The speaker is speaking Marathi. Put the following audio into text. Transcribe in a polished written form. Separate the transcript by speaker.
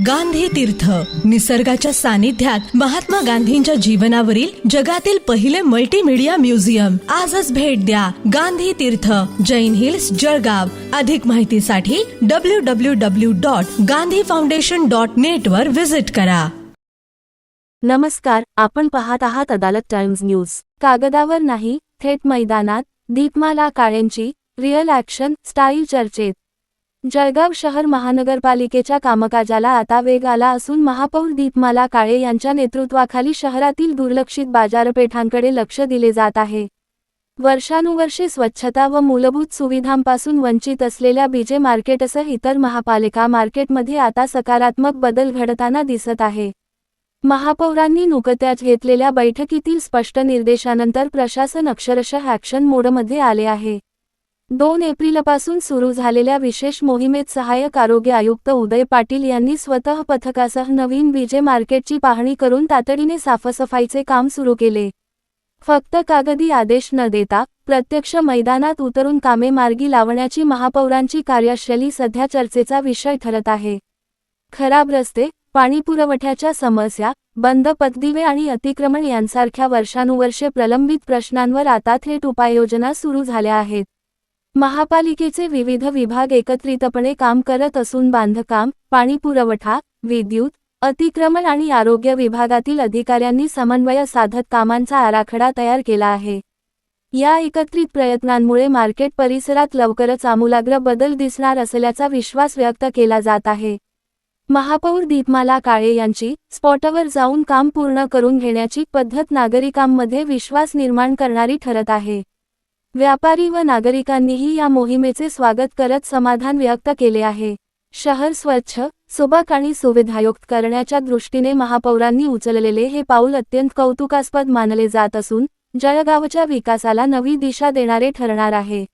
Speaker 1: गांधी तीर्थ, निसर्गाच्या सानिध्यात महात्मा गांधींच्या जीवनावरील जगातील पहिले मल्टीमीडिया म्युझियम. आजच भेट द्या. गांधी तीर्थ, जैन हिल्स, जळगाव. अधिक माहितीसाठी www.gandhifoundation.net वर विजिट करा.
Speaker 2: नमस्कार, आपण पाहत आहात अदालत टाइम्स न्यूज. कागदावर नाही, थेट मैदानात दीपमाला काळेंची रिअल ॲक्शन स्टाईल चर्चेत. जळगाव शहर महानगरपालिकेच्या कामकाजाला आता वेग आला असून महापौर दीपमाला काळे यांच्या नेतृत्वाखाली शहरातील दुर्लक्षित बाजारपेठांकडे लक्ष दिले जात आहे. वर्षानुवर्षे स्वच्छता व मूलभूत सुविधांपासून वंचित असलेल्या बीजे मार्केटसह इतर महापालिका मार्केटमध्ये आता सकारात्मक बदल घडताना दिसत आहे. महापौरांनी नुकत्याच घेतलेल्या बैठकीतील स्पष्ट निर्देशानंतर प्रशासन अक्षरशः ॲक्शन मोडमध्ये आले आहे. 2 एप्रिलपासून सुरू झालेल्या विशेष मोहिमेत सहाय्यक आरोग्य आयुक्त उदय पाटील यांनी स्वतः पथकासह नवीन बीजे मार्केटची पाहणी करून तातडीने साफसफाईचे काम सुरू केले. फक्त कागदी आदेश न देता प्रत्यक्ष मैदानात उतरून कामे मार्गी लावण्याची महापौरांची कार्यशैली सध्या चर्चेचा विषय ठरत आहे. खराब रस्ते, पाणीपुरवठ्याच्या समस्या, बंद पथदिवे आणि अतिक्रमण यांसारख्या वर्षानुवर्षे प्रलंबित प्रश्नांवर आता थेट उपाययोजना सुरू झाल्या आहेत. महापालिकेचे विविध विभाग एकत्रितपणे काम करत असून बांधकाम, पाणीपुरवठा, विद्युत, अतिक्रमण आणि आरोग्य विभागातील अधिकाऱ्यांनी समन्वय साधत कामांचा आराखडा तयार केला आहे. या एकत्रित प्रयत्नांमुळे मार्केट परिसरात लवकरच आमूलाग्र बदल दिसणार असल्याचा विश्वास व्यक्त केला जात आहे. महापौर दीपमाला काळे यांची स्पॉटवर जाऊन काम पूर्ण करून घेण्याची पद्धत नागरिकांमध्ये विश्वास निर्माण करणारी ठरत आहे. व्यापारी व नागरिकांनीही या मोहिमेचे स्वागत करत समाधान व्यक्त केले आहे. शहर स्वच्छ, सुबक आणि सुविधायुक्त करण्याच्या दृष्टीने महापौरांनी उचललेले हे पाऊल अत्यंत कौतुकास्पद मानले जात असून जळगावच्या विकासाला नवी दिशा देणारे ठरणार आहे.